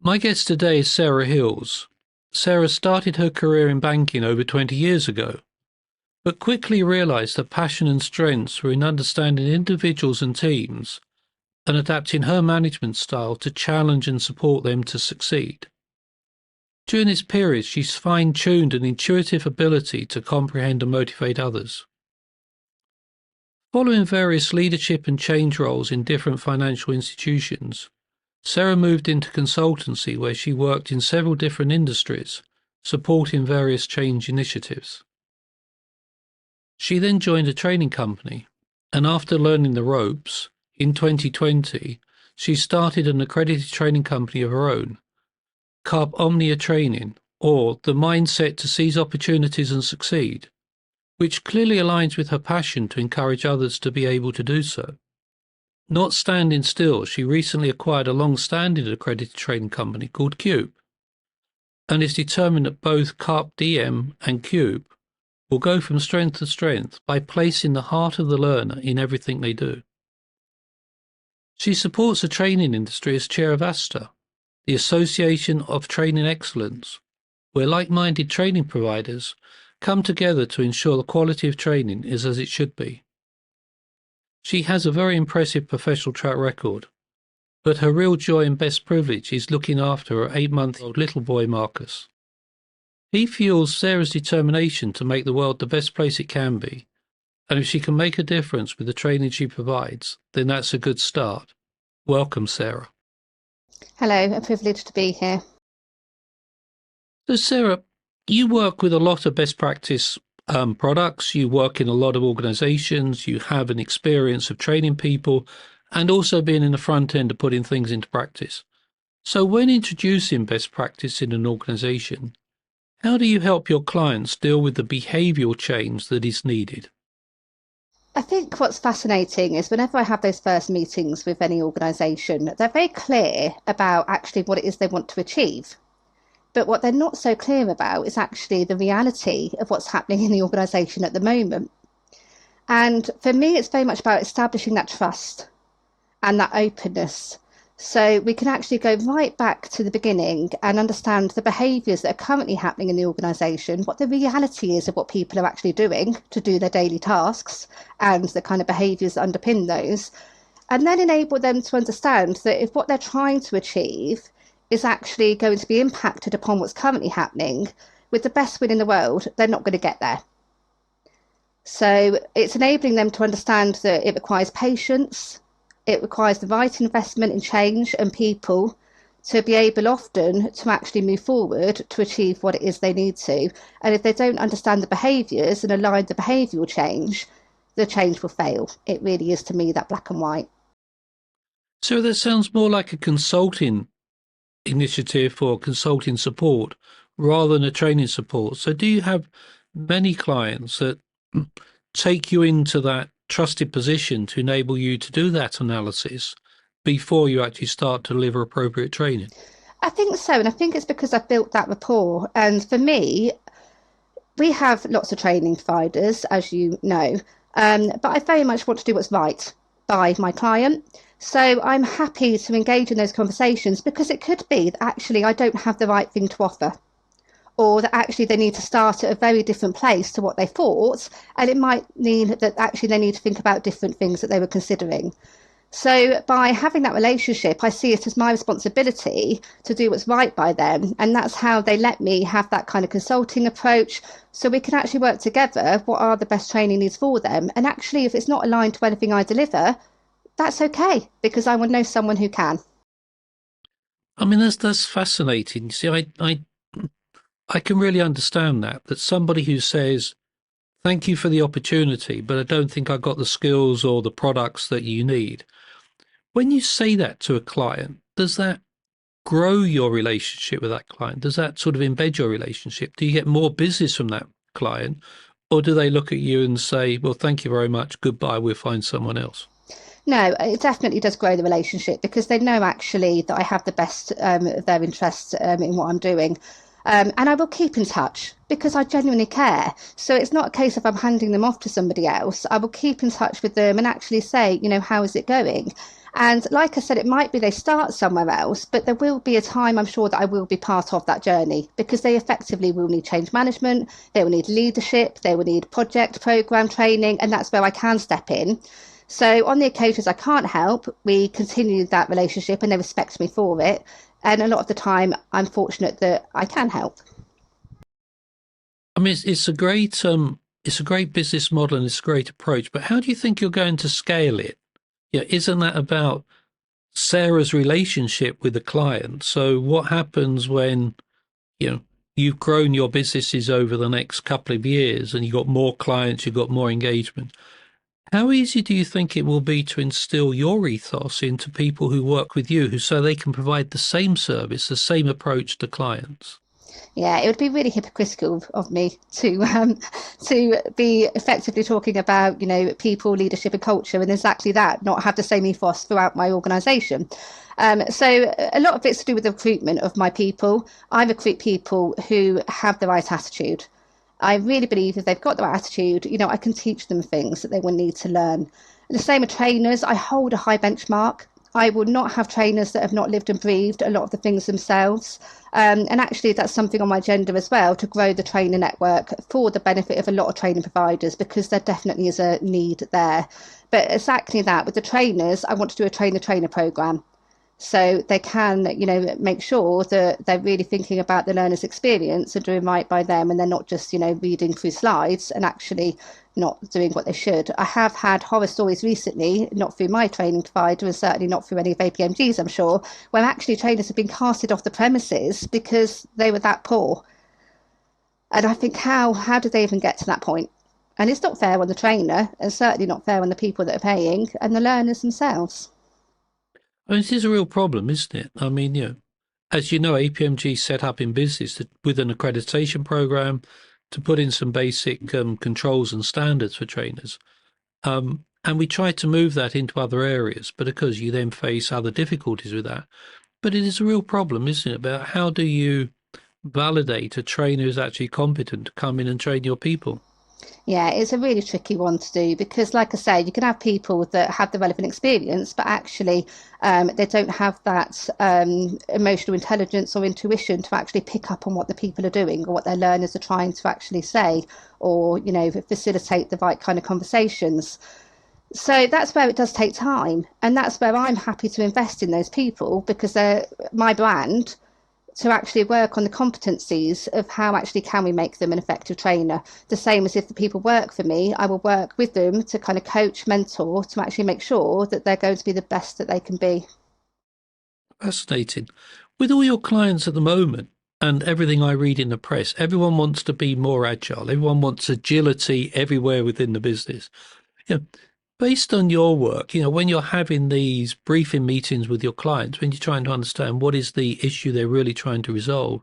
My guest today is Sarah Hills. Sarah started her career in banking over 20 years ago, but quickly realised her passion and strengths were in understanding individuals and teams and adapting her management style to challenge and support them to succeed. During this period, she's fine-tuned an intuitive ability to comprehend and motivate others. Following various leadership and change roles in different financial institutions, Sarah moved into consultancy where she worked in several different industries, supporting various change initiatives. She then joined a training company, and after learning the ropes, in 2020, she started an accredited training company of her own, Carpe Omnia Training, or the mindset to seize opportunities and succeed, which clearly aligns with her passion to encourage others to be able to do so. Not standing still, she recently acquired a long-standing accredited training company called Cube, and is determined that both Carpe DM and Cube will go from strength to strength by placing the heart of the learner in everything they do. She supports the training industry as chair of ASTA, the Association of Training Excellence, where like-minded training providers come together to ensure the quality of training is as it should be. She has a very impressive professional track record, but her real joy and best privilege is looking after her 8-month-old little boy, Marcus. He fuels Sarah's determination to make the world the best place it can be, and if she can make a difference with the training she provides, then that's a good start. Welcome, Sarah. Hello, a privilege to be here. So, Sarah, you work with a lot of best practice products, you work in a lot of organisations, you have an experience of training people and also being in the front end of putting things into practice. So when introducing best practice in an organisation, how do you help your clients deal with the behavioural change that is needed? I think what's fascinating is whenever I have those first meetings with any organisation, they're very clear about actually what it is they want to achieve. But what they're not so clear about is actually the reality of what's happening in the organisation at the moment. And for me, it's very much about establishing that trust and that openness. So we can actually go right back to the beginning and understand the behaviours that are currently happening in the organisation, what the reality is of what people are actually doing to do their daily tasks and the kind of behaviours that underpin those, and then enable them to understand that if what they're trying to achieve is actually going to be impacted upon what's currently happening, with the best will in the world, they're not going to get there. So it's enabling them to understand that it requires patience, it requires the right investment in change and people to be able often to actually move forward to achieve what it is they need to. And if they don't understand the behaviours and align the behavioural change, the change will fail. It really is, to me, that black and white. So that sounds more like a consulting initiative or consulting support rather than a training support. So do you have many clients that take you into that trusted position to enable you to do that analysis before you actually start to deliver appropriate training? I think so, and I think it's because I've built that rapport. And for me, we have lots of training providers, as you know, but I very much want to do what's right by my client. So I'm happy to engage in those conversations because it could be that actually I don't have the right thing to offer, or that actually they need to start at a very different place to what they thought, and it might mean that actually they need to think about different things that they were considering. So by having that relationship, I see it as my responsibility to do what's right by them, and that's how they let me have that kind of consulting approach, so we can actually work together what are the best training needs for them. And actually, if it's not aligned to anything I deliver, that's okay, because I will know someone who can. I mean, that's fascinating. See, I can really understand that somebody who says, thank you for the opportunity, but I don't think I got the skills or the products that you need. When you say that to a client, does that grow your relationship with that client? Does that sort of embed your relationship? Do you get more business from that client? Or do they look at you and say, well, thank you very much, goodbye, we'll find someone else? No, it definitely does grow the relationship because they know actually that I have the best of their interests in what I'm doing. And I will keep in touch because I genuinely care. So it's not a case of I'm handing them off to somebody else. I will keep in touch with them and actually say, you know, how is it going? And like I said, it might be they start somewhere else, but there will be a time, I'm sure, that I will be part of that journey, because they effectively will need change management, they will need leadership, they will need project program training, and that's where I can step in. So on the occasions I can't help, we continue that relationship and they respect me for it. And a lot of the time, I'm fortunate that I can help. I mean, it's a great business model and it's a great approach. But how do you think you're going to scale it? Yeah, isn't that about Sarah's relationship with the client? So what happens when you've grown your businesses over the next couple of years and you've got more clients, you've got more engagement? How easy do you think it will be to instill your ethos into people who work with you, who so they can provide the same service, the same approach to clients? Yeah, it would be really hypocritical of me to be effectively talking about people, leadership, and culture, and exactly that, not have the same ethos throughout my organisation. So a lot of it's to do with the recruitment of my people. I recruit people who have the right attitude. I really believe if they've got the right attitude, I can teach them things that they will need to learn. The same with trainers. I hold a high benchmark. I will not have trainers that have not lived and breathed a lot of the things themselves. And actually, that's something on my agenda as well, to grow the trainer network for the benefit of a lot of training providers, because there definitely is a need there. But exactly that, with the trainers, I want to do a trainer program. So they can, make sure that they're really thinking about the learner's experience and doing right by them, and they're not just, reading through slides and actually not doing what they should. I have had horror stories recently, not through my training provider and certainly not through any of APMG's, I'm sure, where actually trainers have been casted off the premises because they were that poor. And I think, how did they even get to that point? And it's not fair on the trainer, and certainly not fair on the people that are paying and the learners themselves. I mean, it is a real problem, isn't it? I mean, as you know, APMG set up in business with an accreditation program to put in some basic controls and standards for trainers. And we try to move that into other areas, but of course you then face other difficulties with that. But it is a real problem, isn't it, about how do you validate a trainer who's actually competent to come in and train your people? Yeah, it's a really tricky one to do because, like I say, you can have people that have the relevant experience, but actually they don't have that emotional intelligence or intuition to actually pick up on what the people are doing or what their learners are trying to actually say, or, facilitate the right kind of conversations. So that's where it does take time. And that's where I'm happy to invest in those people, because they're my brand, to actually work on the competencies of how actually can we make them an effective trainer. The same as if the people work for me, I will work with them to kind of coach, mentor, to actually make sure that they're going to be the best that they can be. Fascinating. With all your clients at the moment and everything I read in the press, everyone wants to be more agile. Everyone wants agility everywhere within the business. You know, based on your work, when you're having these briefing meetings with your clients, when you're trying to understand what is the issue they're really trying to resolve,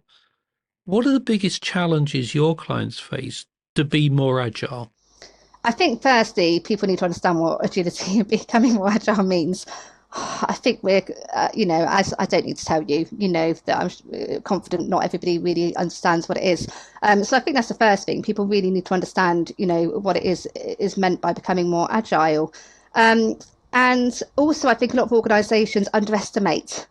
what are the biggest challenges your clients face to be more agile? I think firstly, people need to understand what agility and becoming more agile means. I think we're, as I don't need to tell you, that I'm confident not everybody really understands what it is. So I think that's the first thing. People really need to understand, what it is meant by becoming more agile. And also, I think a lot of organisations underestimate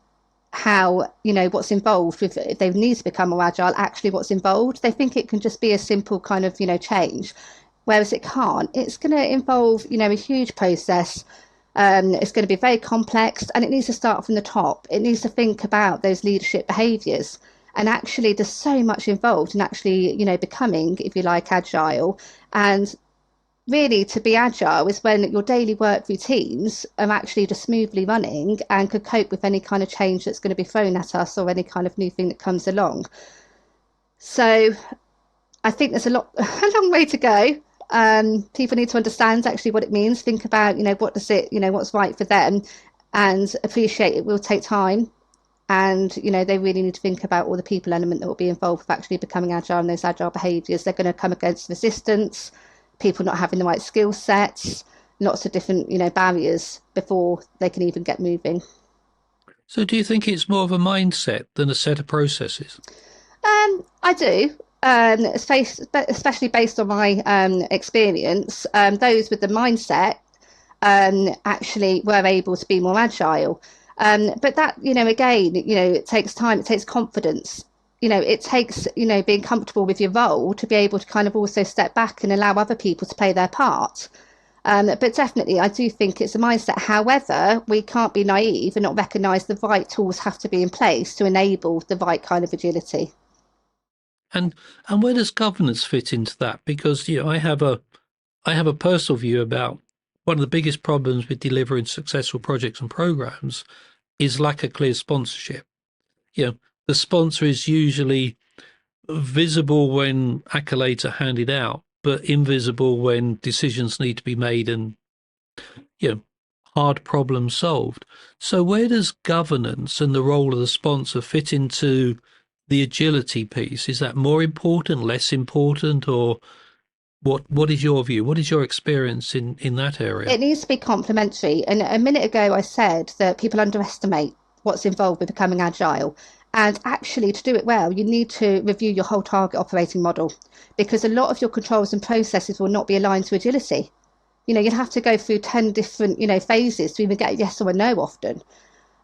how, what's involved with, if they need to become more agile, actually what's involved. They think it can just be a simple kind of, change, whereas it can't. It's going to involve, a huge process. It's going to be very complex, and it needs to start from the top. It needs to think about those leadership behaviours. And actually, there's so much involved in actually, becoming, if you like, agile. And really, to be agile is when your daily work routines are actually just smoothly running and could cope with any kind of change that's going to be thrown at us or any kind of new thing that comes along. So I think there's a long way to go. People need to understand actually what it means, think about, what does it, what's right for them, and appreciate it will take time. And, they really need to think about all the people element that will be involved with actually becoming agile and those agile behaviours. They're going to come against resistance, people not having the right skill sets, lots of different, barriers before they can even get moving. So do you think it's more of a mindset than a set of processes? I do. Especially based on my experience, those with the mindset actually were able to be more agile. But that, again, it takes time, it takes confidence. It takes, being comfortable with your role to be able to kind of also step back and allow other people to play their part. But definitely, I do think it's a mindset. However, we can't be naive and not recognise the right tools have to be in place to enable the right kind of agility. And where does governance fit into that? Because I have a personal view about one of the biggest problems with delivering successful projects and programs is lack of clear sponsorship. The sponsor is usually visible when accolades are handed out, but invisible when decisions need to be made and hard problems solved. So where does governance and the role of the sponsor fit into the agility piece? Is that more important, less important, or what is your view? What is your experience in that area? It needs to be complementary. And a minute ago, I said that people underestimate what's involved with becoming agile. And actually, to do it well, you need to review your whole target operating model, because a lot of your controls and processes will not be aligned to agility. You'd have to go through 10 different, phases to even get a yes or a no often.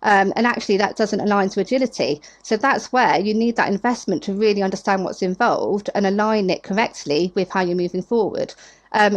And actually, that doesn't align to agility. So that's where you need that investment to really understand what's involved and align it correctly with how you're moving forward.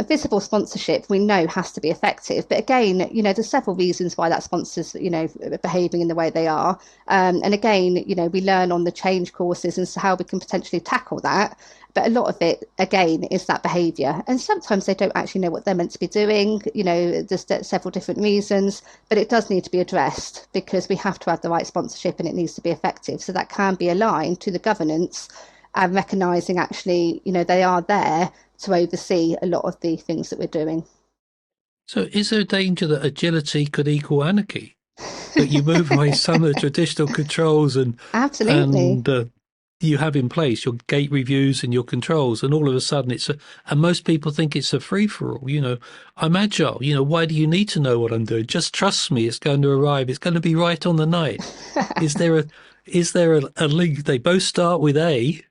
Visible sponsorship, we know, has to be effective. But again, there's several reasons why that sponsor's, behaving in the way they are. And again, we learn on the change courses and so how we can potentially tackle that. But a lot of it, again, is that behaviour. And sometimes they don't actually know what they're meant to be doing. There's several different reasons, but it does need to be addressed because we have to have the right sponsorship and it needs to be effective. So that can be aligned to the governance and recognising actually, they are there to oversee a lot of the things that we're doing. So is there a danger that agility could equal anarchy? That you move away some of the traditional controls and Absolutely. you have in place your gate reviews and your controls, and all of a sudden and most people think it's a free-for-all. I'm agile. Why do you need to know what I'm doing? Just trust me, it's going to arrive. It's going to be right on the night. Is there a link? They both start with A,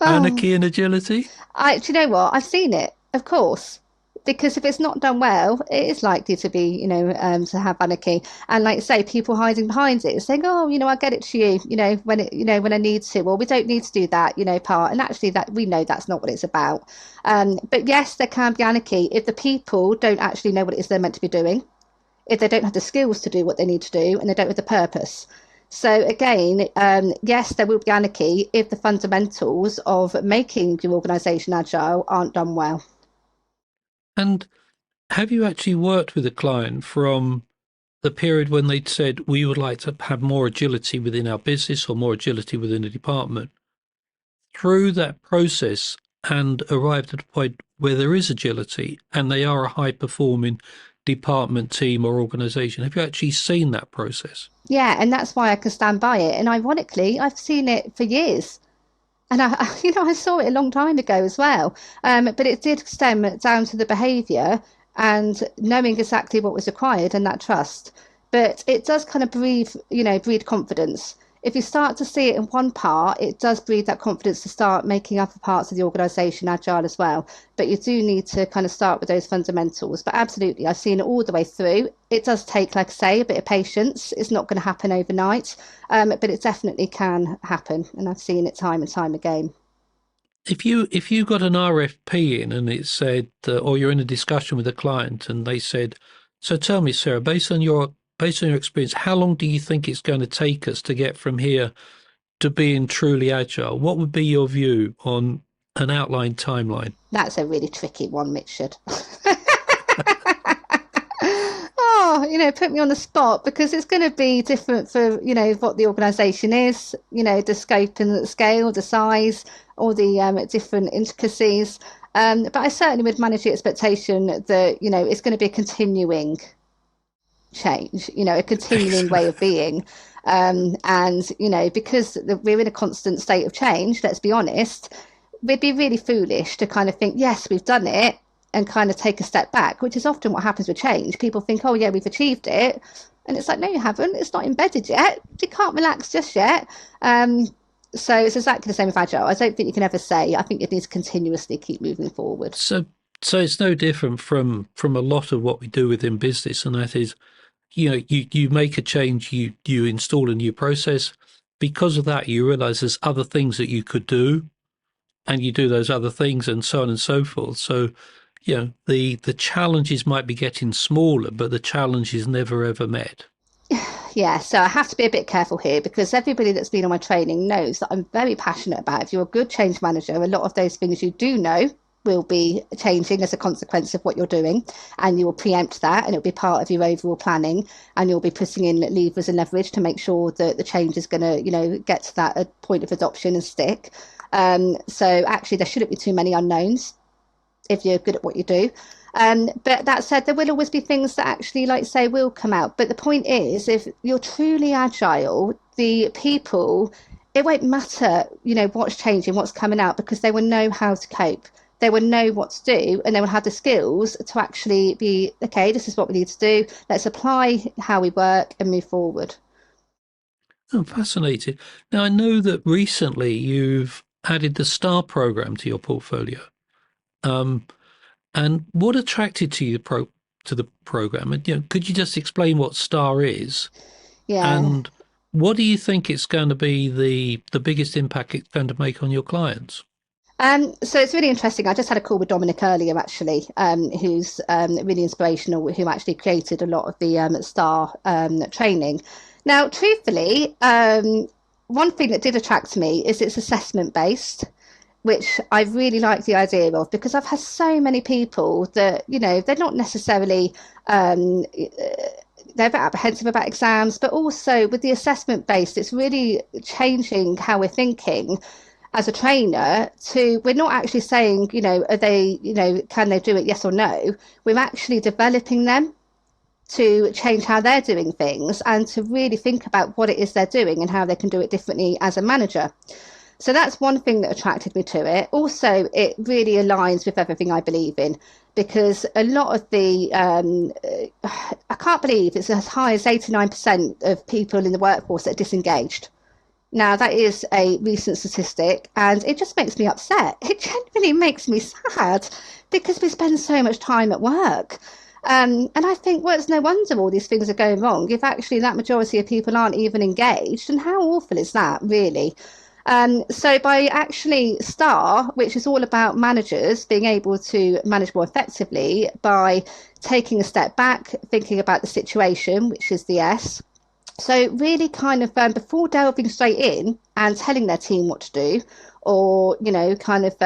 Oh, anarchy and agility. do you know what? I've seen it, of course. Because if it's not done well, it is likely to be, to have anarchy. And like I say, people hiding behind it, saying, "Oh, I'll get it to you, when it, when I need to." Well, we don't need to do that, part. And actually, that we know that's not what it's about. But yes, there can be anarchy if the people don't actually know what it is they're meant to be doing, if they don't have the skills to do what they need to do, and they don't have the purpose. So again, yes, there will be anarchy if the fundamentals of making your organisation agile aren't done well. And have you actually worked with a client from the period when they'd said, we would like to have more agility within our business or more agility within the department, through that process and arrived at a point where there is agility and they are a high performing department, team or organization? Have you actually seen that process? Yeah, and that's why I can stand by it. And ironically, I've seen it for years. And I saw it a long time ago as well. But it did stem down to the behaviour and knowing exactly what was required and that trust. But it does kind of breed confidence. If you start to see it in one part, it does breed that confidence to start making other parts of the organisation agile as well. But you do need to kind of start with those fundamentals. But absolutely, I've seen it all the way through. It does take, like I say, a bit of patience. It's not going to happen overnight, but it definitely can happen. And I've seen it time and time again. If you got an RFP in and it said, or you're in a discussion with a client and they said, so tell me, Sarah, based on your experience, how long do you think it's going to take us to get from here to being truly agile? What would be your view on an outlined timeline? That's a really tricky one, Richard. Oh, put me on the spot because it's going to be different for, what the organisation is, the scope and the scale, the size, all the different intricacies. But I certainly would manage the expectation that, it's going to be a continuing change, a continuing way of being. And, because we're in a constant state of change, let's be honest, we'd be really foolish to kind of think, yes, we've done it and kind of take a step back, which is often what happens with change. People think, oh, yeah, we've achieved it. And it's like, no, you haven't. It's not embedded yet. You can't relax just yet. So it's exactly the same with agile. I don't think you can ever say, I think you need to continuously keep moving forward. So So it's no different from a lot of what we do within business, and that is, you make a change, you install a new process. Because of that, you realize there's other things that you could do, and you do those other things, and so on and so forth. So, the challenges might be getting smaller, but the challenge is never ever met. Yeah, so I have to be a bit careful here because everybody that's been on my training knows that I'm very passionate about if you're a good change manager, a lot of those things you do know will be changing as a consequence of what you're doing, and you will preempt that, and it'll be part of your overall planning, and you'll be putting in levers and leverage to make sure that the change is going to, get to that point of adoption and stick. So actually, there shouldn't be too many unknowns if you're good at what you do. But that said, there will always be things that actually, like say, will come out. But the point is, if you're truly agile, the people, it won't matter, what's changing, what's coming out, because they will know how to cope. They will know what to do, and they will have the skills to actually be, okay, this is what we need to do. Let's apply how we work and move forward. I'm fascinated. Now, I know that recently you've added the STAR program to your portfolio. Um, and what attracted to you to the program? And, could you just explain what STAR is, Yeah. and what do you think it's going to be the biggest impact it's going to make on your clients? So it's really interesting. I just had a call with Dominic earlier, actually, who's really inspirational, who actually created a lot of the STAR training. Now, truthfully, one thing that did attract me is it's assessment based, which I really like the idea of because I've had so many people that, they're not necessarily they're a bit apprehensive about exams, but also with the assessment based, it's really changing how we're thinking as a trainer to we're not actually saying, are they, can they do it, yes or no. We're actually developing them to change how they're doing things and to really think about what it is they're doing and how they can do it differently as a manager. So that's one thing that attracted me to it. Also, it really aligns with everything I believe in because a lot of the, I can't believe it's as high as 89% of people in the workforce that are disengaged. Now, that is a recent statistic, and it just makes me upset. It genuinely makes me sad because we spend so much time at work. And I think, well, it's no wonder all these things are going wrong if actually that majority of people aren't even engaged. And how awful is that, really? So by actually STAR, which is all about managers being able to manage more effectively by taking a step back, thinking about the situation, which is the S. So really kind of before delving straight in and telling their team what to do or, kind of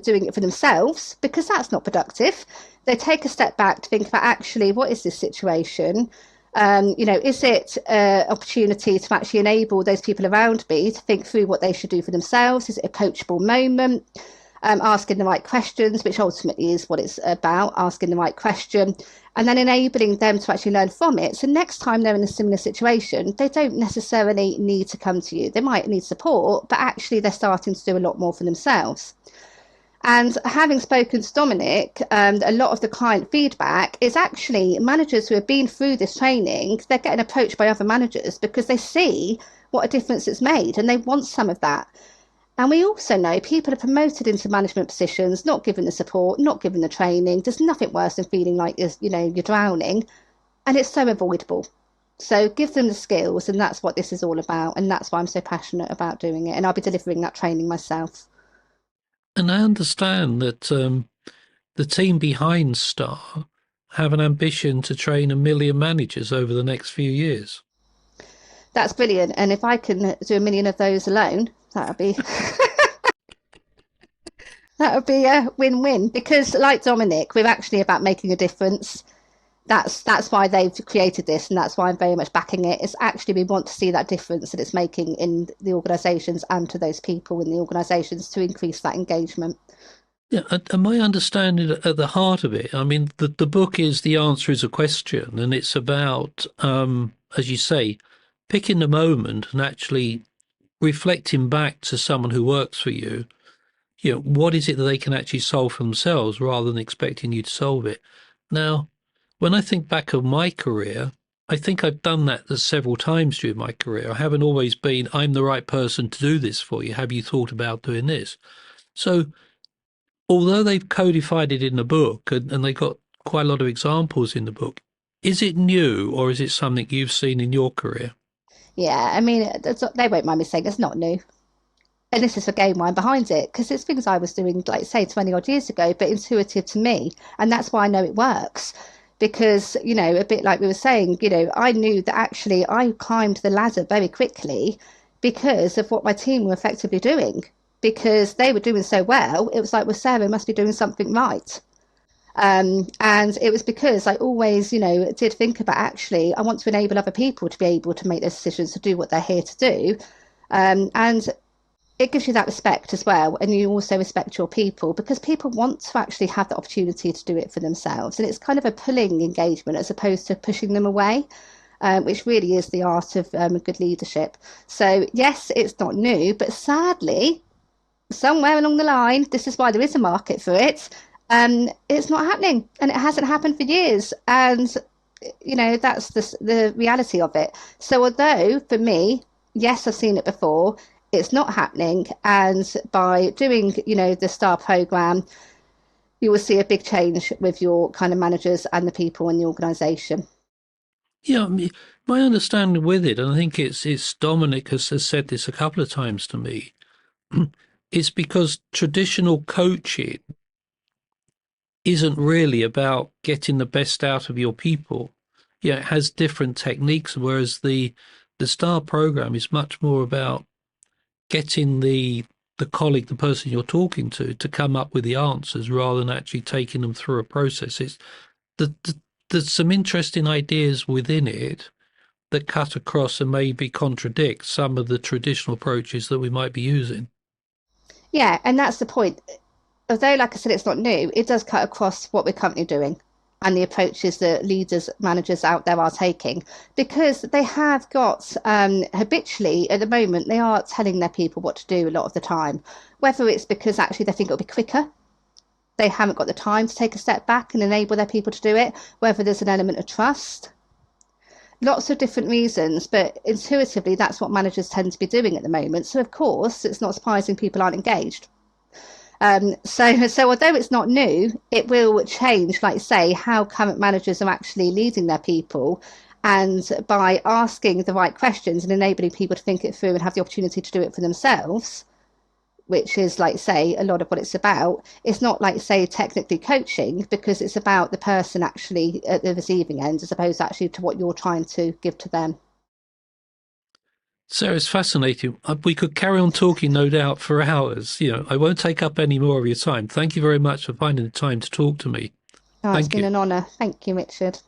doing it for themselves, because that's not productive, they take a step back to think about actually what is this situation? Is it an opportunity to actually enable those people around me to think through what they should do for themselves? Is it a coachable moment? Asking the right questions, which ultimately is what it's about, asking the right question, and then enabling them to actually learn from it. So next time they're in a similar situation, they don't necessarily need to come to you. They might need support, but actually they're starting to do a lot more for themselves. And having spoken to Dominic, a lot of the client feedback is actually managers who have been through this training, they're getting approached by other managers because they see what a difference it's made and they want some of that. And we also know people are promoted into management positions, not given the support, not given the training. There's nothing worse than feeling like you're drowning, and it's so avoidable. So give them the skills, and that's what this is all about, and that's why I'm so passionate about doing it. And I'll be delivering that training myself. And I understand that the team behind STAR have an ambition to train 1 million managers over the next few years. That's brilliant. And if I can do 1 million of those alone, that would be that would be a win-win. Because like Dominic, we're actually about making a difference. That's why they've created this, and that's why I'm very much backing it. It's actually we want to see that difference that it's making in the organisations and to those people in the organisations to increase that engagement. Yeah, and my understanding at the heart of it, I mean, the book is The Answer is a Question, and it's about, as you say, picking the moment and actually reflecting back to someone who works for you, what is it that they can actually solve for themselves rather than expecting you to solve it. Now, when I think back of my career, I think I've done that several times during my career. I haven't always been, I'm the right person to do this for you. Have you thought about doing this? So although they've codified it in the book and they got quite a lot of examples in the book, is it new or is it something you've seen in your career? Yeah, I mean, they won't mind me saying it's not new. And this is the game line behind it, because it's things I was doing, like, say, 20 odd years ago, but intuitive to me. And that's why I know it works. Because, a bit like we were saying, I knew that actually I climbed the ladder very quickly because of what my team were effectively doing. Because they were doing so well, it was like, well, Sarah must be doing something right. And it was because I always, did think about actually, I want to enable other people to be able to make those decisions, to do what they're here to do. And it gives you that respect as well. And you also respect your people because people want to actually have the opportunity to do it for themselves. And it's kind of a pulling engagement as opposed to pushing them away, which really is the art of good leadership. So, yes, it's not new, but sadly, somewhere along the line, this is why there is a market for it. It's not happening, and it hasn't happened for years. And that's the reality of it. So, although for me, yes, I've seen it before, it's not happening. And by doing, the STAR program, you will see a big change with your kind of managers and the people in the organisation. Yeah, I mean, my understanding with it, and I think it's Dominic has said this a couple of times to me, it's because traditional coaching isn't really about getting the best out of your people. Yeah, it has different techniques, whereas the STAR program is much more about getting the colleague, the person you're talking to come up with the answers rather than actually taking them through a process. It's there's some interesting ideas within it that cut across and maybe contradict some of the traditional approaches that we might be using. Yeah, and that's the point. Although, like I said, it's not new, it does cut across what we're currently doing and the approaches that leaders, managers out there are taking, because they have got habitually at the moment, they are telling their people what to do a lot of the time, whether it's because actually they think it'll be quicker. They haven't got the time to take a step back and enable their people to do it, whether there's an element of trust. Lots of different reasons, but intuitively, that's what managers tend to be doing at the moment. So, of course, it's not surprising people aren't engaged. So although it's not new, it will change, like say, how current managers are actually leading their people. And by asking the right questions and enabling people to think it through and have the opportunity to do it for themselves, which is like say a lot of what it's about, it's not like say technically coaching because it's about the person actually at the receiving end as opposed actually to what you're trying to give to them. So it's fascinating. We could carry on talking, no doubt, for hours. I won't take up any more of your time. Thank you very much for finding the time to talk to me. Oh, it's Thank been you. an honour. Thank you, Richard.